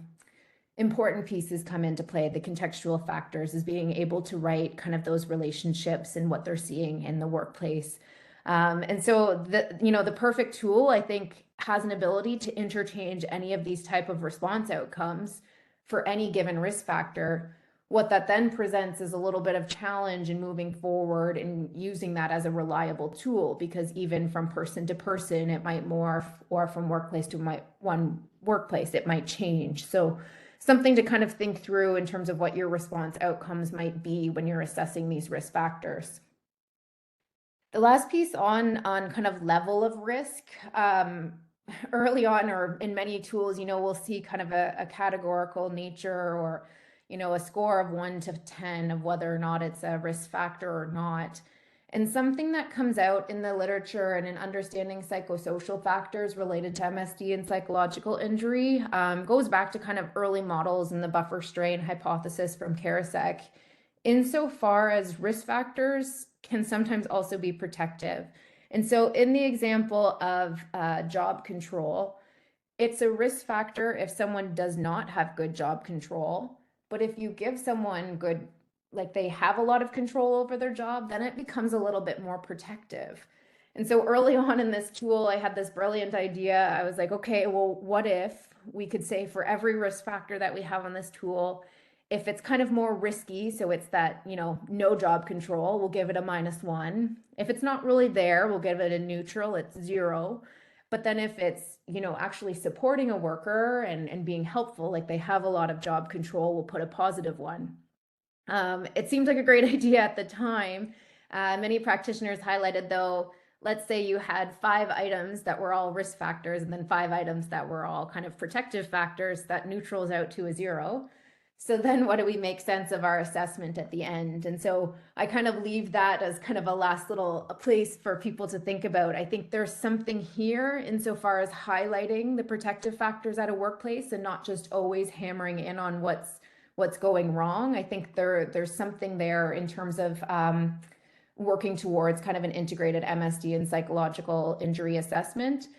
important pieces come into play. The contextual factors is being able to write kind of those relationships and what they're seeing in the workplace. And so the perfect tool, I think, has an ability to interchange any of these type of response outcomes for any given risk factor. What that then presents is a little bit of challenge in moving forward and using that as a reliable tool, because even from person to person, it might morph, or from workplace to one workplace, it might change. So something to kind of think through in terms of what your response outcomes might be when you're assessing these risk factors. The last piece on kind of level of risk, early on, or in many tools, we'll see kind of a categorical nature, or a score of 1 to 10 of whether or not it's a risk factor or not. And something that comes out in the literature and in understanding psychosocial factors related to MSD and psychological injury goes back to kind of early models and the buffer strain hypothesis from Karasek, insofar as risk factors can sometimes also be protective. And so in the example of job control, it's a risk factor if someone does not have good job control. But if you give someone good, like they have a lot of control over their job, then it becomes a little bit more protective. And so early on in this tool, I had this brilliant idea. I was like, okay, well, what if we could say for every risk factor that we have on this tool, if it's kind of more risky, so it's that, no job control, we'll give it a -1. If it's not really there, we'll give it a neutral, it's 0. But then if it's, actually supporting a worker and being helpful, like they have a lot of job control, we'll put a +1. It seemed like a great idea at the time. Many practitioners highlighted, though, let's say you had 5 items that were all risk factors and then 5 items that were all kind of protective factors, that neutrals out to a 0. So then what do we make sense of our assessment at the end? And so I kind of leave that as kind of a last little place for people to think about. I think there's something here insofar as highlighting the protective factors at a workplace and not just always hammering in on what's going wrong. I think there's something there in terms of working towards kind of an integrated MSD and psychological injury assessment.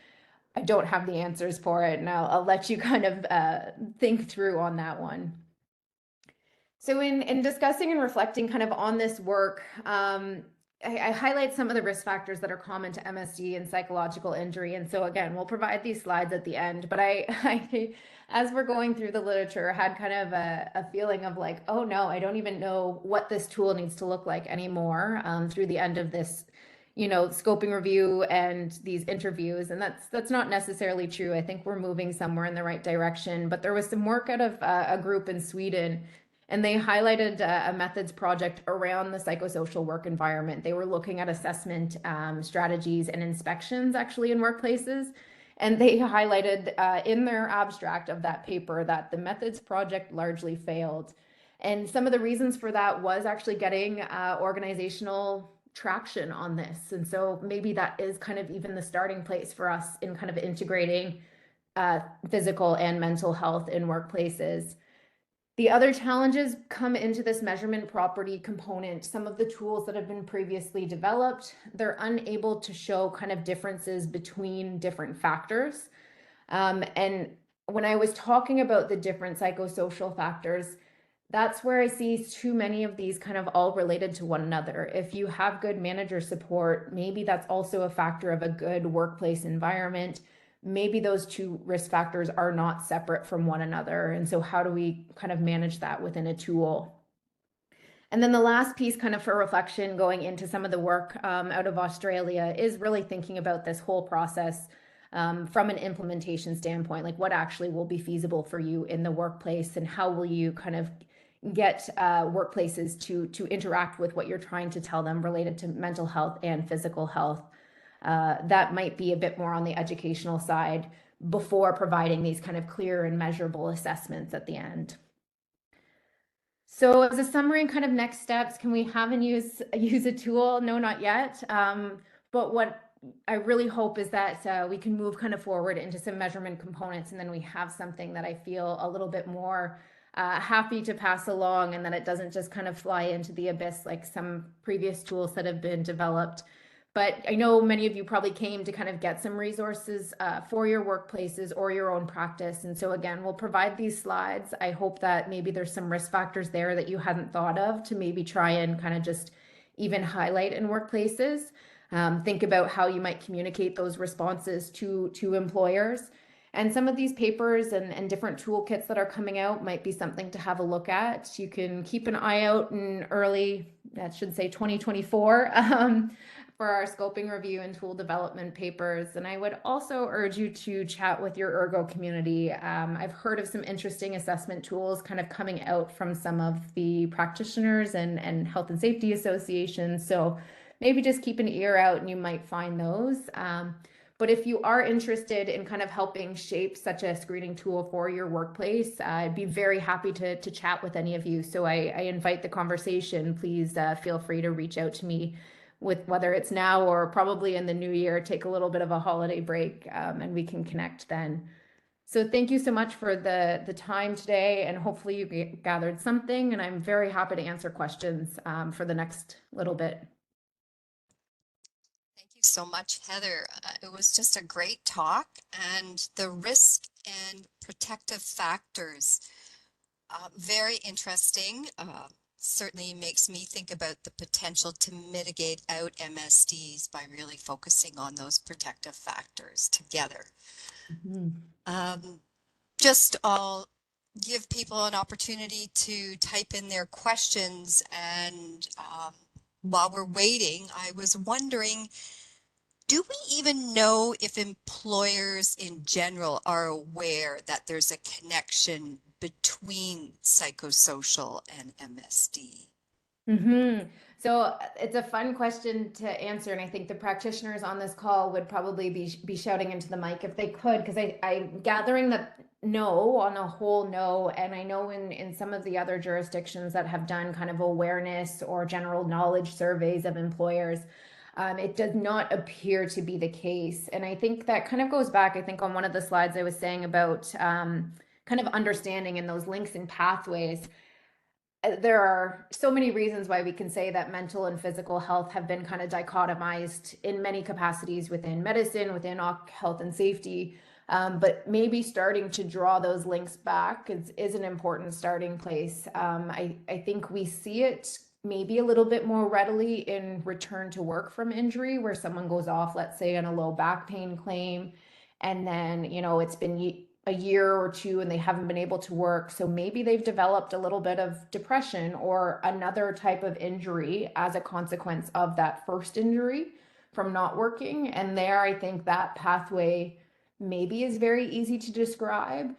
I don't have the answers for it, and I'll let you kind of think through on that one. So in discussing and reflecting kind of on this work, I highlight some of the risk factors that are common to MSD and psychological injury. And so again, we'll provide these slides at the end, but I as we're going through the literature, had kind of a feeling of like, oh no, I don't even know what this tool needs to look like anymore through the end of this, scoping review and these interviews. And that's not necessarily true. I think we're moving somewhere in the right direction, but there was some work out of a group in Sweden, and they highlighted a methods project around the psychosocial work environment. They were looking at assessment strategies and inspections actually in workplaces. And they highlighted in their abstract of that paper that the methods project largely failed. And some of the reasons for that was actually getting organizational traction on this. And so maybe that is kind of even the starting place for us in kind of integrating physical and mental health in workplaces. The other challenges come into this measurement property component. Some of the tools that have been previously developed, they're unable to show kind of differences between different factors. And when I was talking about the different psychosocial factors, That's where I see too many of these kind of all related to one another. If you have good manager support, maybe that's also a factor of a good workplace environment. Maybe those two risk factors are not separate from one another. And so, how do we kind of manage that within a tool? And then the last piece, kind of for reflection, going into some of the work out of Australia, is really thinking about this whole process from an implementation standpoint, like what actually will be feasible for you in the workplace, and how will you kind of get workplaces to interact with what you're trying to tell them related to mental health and physical health. That might be a bit more on the educational side before providing these kind of clear and measurable assessments at the end. So as a summary and kind of next steps, can we have and use a tool? No, not yet. But what I really hope is that we can move kind of forward into some measurement components, and then we have something that I feel a little bit more happy to pass along, and that it doesn't just kind of fly into the abyss like some previous tools that have been developed. But I know many of you probably came to kind of get some resources for your workplaces or your own practice. And so again, we'll provide these slides. I hope that maybe there's some risk factors there that you hadn't thought of to maybe try and kind of just even highlight in workplaces. Think about how you might communicate those responses to employers. And some of these papers and different toolkits that are coming out might be something to have a look at. You can keep an eye out in early, that should say 2024, for our scoping review and tool development papers. And I would also urge you to chat with your ergo community. I've heard of some interesting assessment tools kind of coming out from some of the practitioners and health and safety associations. So maybe just keep an ear out and you might find those. But if you are interested in kind of helping shape such a screening tool for your workplace, I'd be very happy to chat with any of you. So I invite the conversation. Please feel free to reach out to me, with whether it's now or probably in the new year. Take a little bit of a holiday break and we can connect then. So thank you so much for the time today, and hopefully you gathered something, and I'm very happy to answer questions for the next little bit. Thank you so much, Heather. It was just a great talk, and the risk and protective factors, very interesting. Certainly makes me think about the potential to mitigate out MSDs by really focusing on those protective factors together. Just I'll give people an opportunity to type in their questions, and while we're waiting, I was wondering, do we even know if employers in general are aware that there's a connection between psychosocial and MSD? So it's a fun question to answer, and I think the practitioners on this call would probably be shouting into the mic if they could, because I'm gathering that no, on a whole no, and I know in some of the other jurisdictions that have done kind of awareness or general knowledge surveys of employers, it does not appear to be the case. And I think that kind of goes back, I think, on one of the slides I was saying about kind of understanding in those links and pathways. There are so many reasons why we can say that mental and physical health have been kind of dichotomized in many capacities within medicine, within health and safety. But maybe starting to draw those links back is an important starting place. I think we see it maybe a little bit more readily in return to work from injury, where someone goes off, let's say, on a low back pain claim, and then, it's been a year or two and they haven't been able to work. So maybe they've developed a little bit of depression or another type of injury as a consequence of that first injury from not working. And there, I think that pathway maybe is very easy to describe.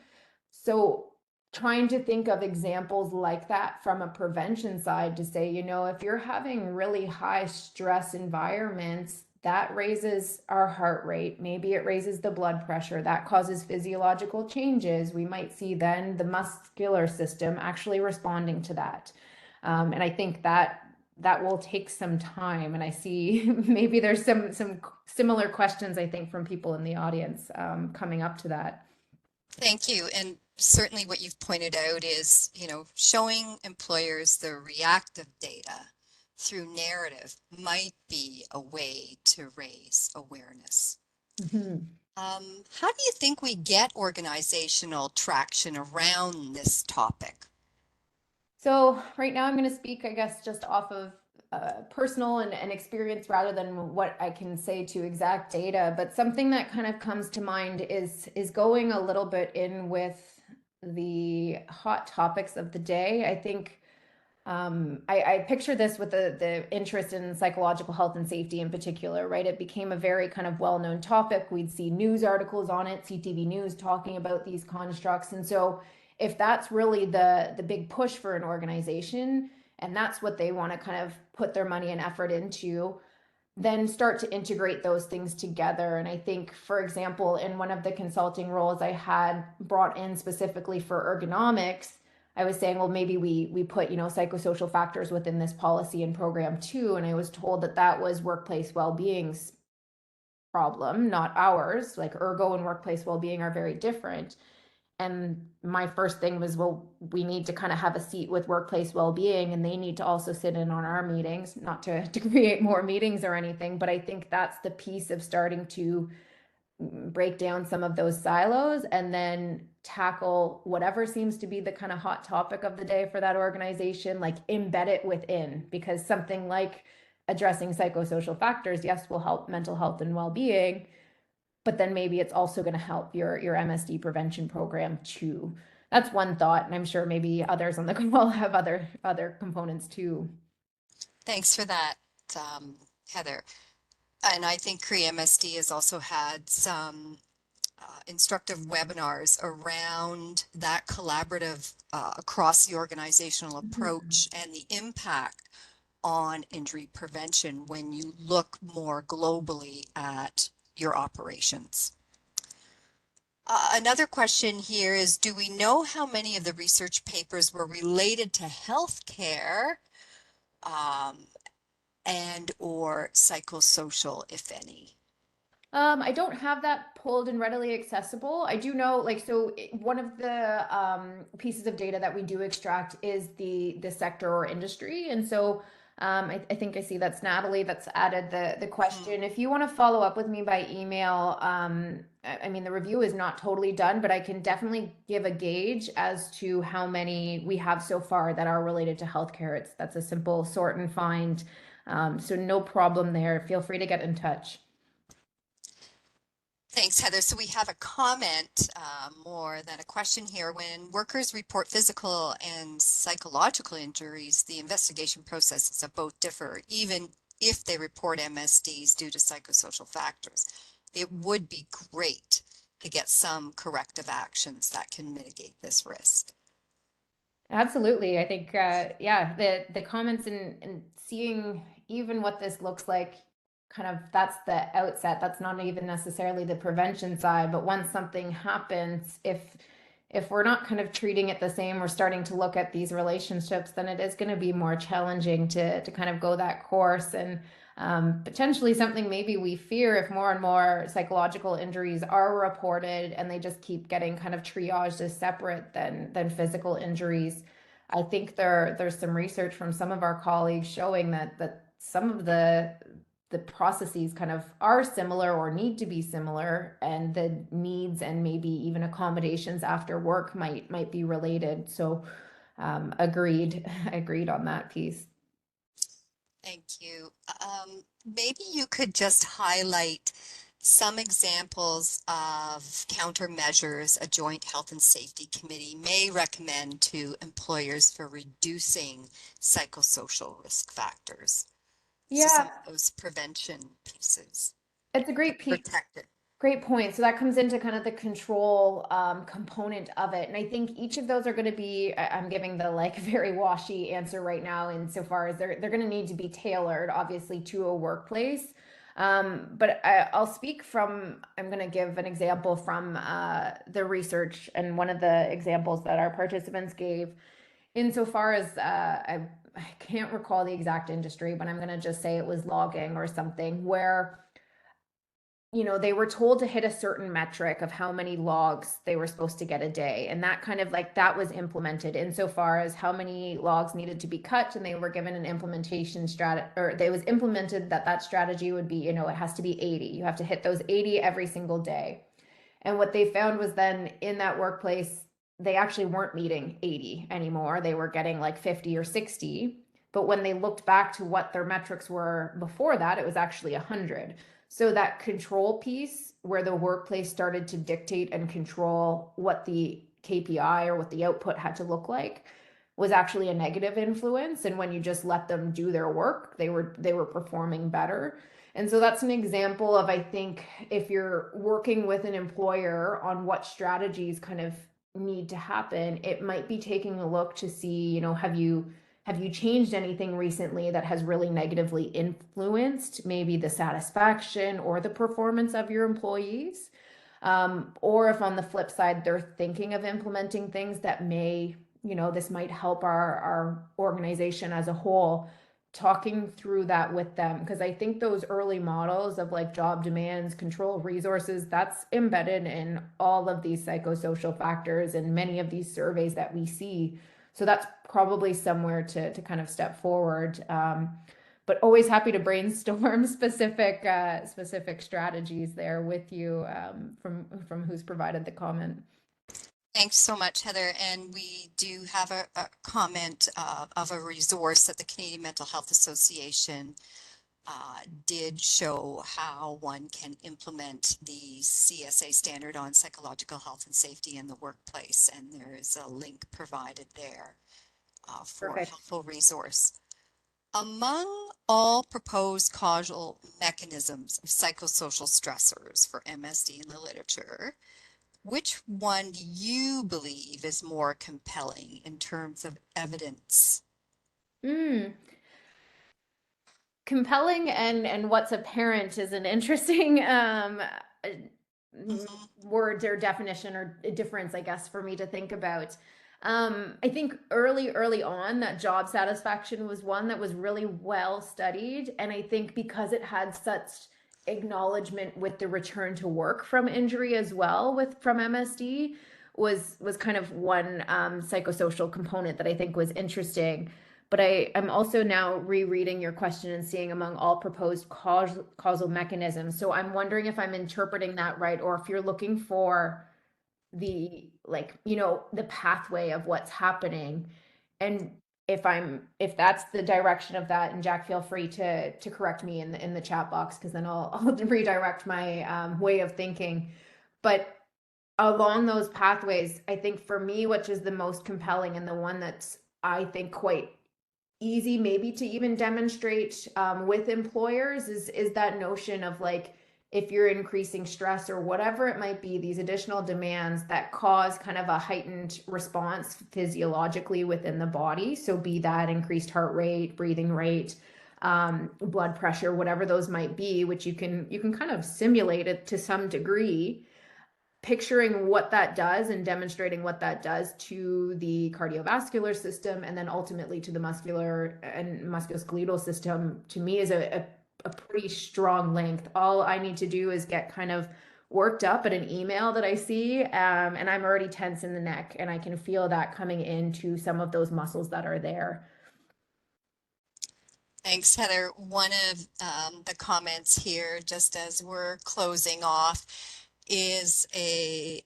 So trying to think of examples like that from a prevention side to say, if you're having really high stress environments, that raises our heart rate. Maybe it raises the blood pressure. That causes physiological changes. We might see then the muscular system actually responding to that. And I think that will take some time. And I see maybe there's some similar questions, I think, from people in the audience coming up to that. Thank you. And certainly what you've pointed out is, showing employers the reactive data through narrative might be a way to raise awareness. How do you think we get organizational traction around this topic? So right now I'm going to speak, I guess, just off of personal and experience rather than what I can say to exact data. But something that kind of comes to mind is going a little bit in with the hot topics of the day. I think I picture this with the interest in psychological health and safety in particular, right? It became a very kind of well-known topic. We'd see news articles on it, CTV News talking about these constructs. And so if that's really the big push for an organization, and that's what they want to kind of put their money and effort into, then start to integrate those things together. And I think, for example, in one of the consulting roles I had brought in specifically for ergonomics, I was saying, well, maybe we put, psychosocial factors within this policy and program too. And I was told that that was workplace well-being's problem, not ours. Like ergo and workplace well-being are very different. And my first thing was, well, we need to kind of have a seat with workplace well-being, and they need to also sit in on our meetings, not to create more meetings or anything. But I think that's the piece of starting to break down some of those silos and then tackle whatever seems to be the kind of hot topic of the day for that organization, like embed it within, because something like addressing psychosocial factors, yes, will help mental health and well-being, but then maybe it's also going to help your MSD prevention program too. That's one thought, and I'm sure maybe others on the call have other components too. Thanks for that, um, Heather. And I think CRE-MSD has also had some instructive webinars around that collaborative across the organizational Mhm. approach and the impact on injury prevention when you look more globally at your operations. Another question here is, do we know how many of the research papers were related to healthcare um, and or psychosocial, if any? I don't have that pulled and readily accessible. I do know, like, so one of the pieces of data that we do extract is the sector or industry, and so I think I see that's Natalie that's added the Mhm. question. If you want to follow up with me by email, I mean the review is not totally done, but I can definitely give a gauge as to how many we have so far that are related to healthcare. That's a simple sort and find, so no problem there. Feel free to get in touch. Thanks, Heather. So we have a comment more than a question here. When workers report physical and psychological injuries, the investigation processes of both differ, even if they report MSDs due to psychosocial factors. It would be great to get some corrective actions that can mitigate this risk. Absolutely. I think, yeah, the comments and seeing even what this looks like, kind of that's the outset. That's not even necessarily the prevention side, but once something happens, if we're not kind of treating it the same, we're starting to look at these relationships, then it is going to be more challenging to kind of go that course. And potentially something maybe we fear if more and more psychological injuries are reported and they just keep getting kind of triaged as separate than physical injuries. I think there's some research from some of our colleagues showing that some of the processes kind of are similar or need to be similar, and the needs and maybe even accommodations after work might be related. So agreed, agreed on that piece. Thank you. Maybe you could just highlight some examples of countermeasures a joint health and safety committee may recommend to employers for reducing psychosocial risk factors. So some Yeah, of those prevention pieces it's a to great piece. protect it. Great point. So that comes into kind of the control component of it. And I think each of those are going to be, I'm giving the like very washy answer right now, insofar as they're going to need to be tailored, obviously, to a workplace. But I'll speak from, I'm going to give an example from the research, and one of the examples that our participants gave, insofar as I can't recall the exact industry, but I'm going to just say it was logging or something, where they were told to hit a certain metric of how many logs they were supposed to get a day. And that kind of like that was implemented insofar as how many logs needed to be cut. And they were given an implementation strategy, or it was implemented that strategy would be, it has to be 80. You have to hit those 80 every single day. And what they found was then in that workplace, they actually weren't meeting 80 anymore. They were getting like 50 or 60. But when they looked back to what their metrics were before that, it was actually 100. So that control piece where the workplace started to dictate and control what the KPI or what the output had to look like was actually a negative influence. And when you just let them do their work, they were performing better. And so that's an example of, I think, if you're working with an employer on what strategies kind of need to happen, it might be taking a look to see, have you changed anything recently that has really negatively influenced maybe the satisfaction or the performance of your employees? Or if on the flip side, they're thinking of implementing things that may, this might help our organization as a whole, talking through that with them. Because I think those early models of like job demands, control resources, that's embedded in all of these psychosocial factors and many of these surveys that we see. So that's probably somewhere to kind of step forward. But always happy to brainstorm specific strategies there with you, from who's provided the comment. Thanks so much, Heather. And we do have a comment of a resource that the Canadian Mental Health Association did show how one can implement the CSA standard on psychological health and safety in the workplace. And there is a link provided there for a Perfect. helpful resource. Among all proposed causal mechanisms of psychosocial stressors for MSD in the literature, which one do you believe is more compelling in terms of evidence? Mm. Compelling and what's apparent is an interesting Mhm. words or definition or difference, I guess, for me to think about. I think early on that job satisfaction was one that was really well studied, and I think because it had such acknowledgement with the return to work from injury as well with from MSD was kind of one psychosocial component that I think was interesting. But I'm also now rereading your question and seeing among all proposed causal mechanisms. So I'm wondering if I'm interpreting that right, or if you're looking for the, like, the pathway of what's happening. And if that's the direction of that, and Jack, feel free to correct me in the chat box, because then I'll redirect my way of thinking. But along those pathways, I think for me, which is the most compelling and the one that's, I think, quite easy maybe to even demonstrate with employers, is that notion of like, if you're increasing stress or whatever it might be, these additional demands that cause kind of a heightened response physiologically within the body. So be that increased heart rate, breathing rate, blood pressure, whatever those might be, which you can kind of simulate it to some degree, picturing what that does and demonstrating what that does to the cardiovascular system and then ultimately to the muscular and musculoskeletal system, to me is a pretty strong length. All I need to do is get kind of worked up at an email that I see, and I'm already tense in the neck, and I can feel that coming into some of those muscles that are there. Thanks, Heather. One of the comments here, just as we're closing off, is a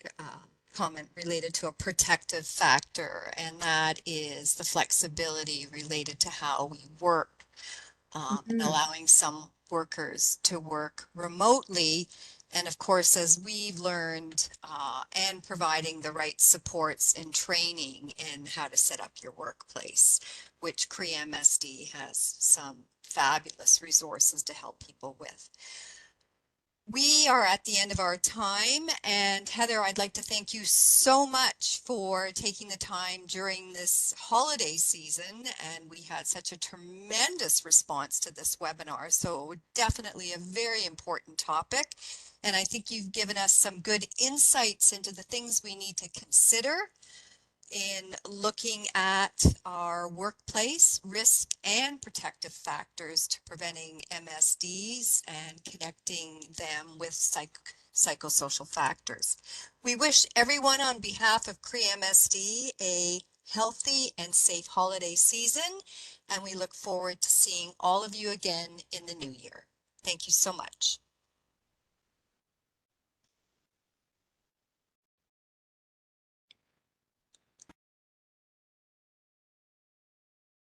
comment related to a protective factor, and that is the flexibility related to how we work, and Mhm. allowing some workers to work remotely. And of course, as we've learned, and providing the right supports and training in how to set up your workplace, which CRE-MSD has some fabulous resources to help people with. We are at the end of our time, and Heather, I'd like to thank you so much for taking the time during this holiday season, and we had such a tremendous response to this webinar, so definitely a very important topic, and I think you've given us some good insights into the things we need to consider in looking at our workplace risk and protective factors to preventing MSDs and connecting them with psychosocial factors. We wish everyone on behalf of CRE-MSD a healthy and safe holiday season, and we look forward to seeing all of you again in the new year. Thank you so much.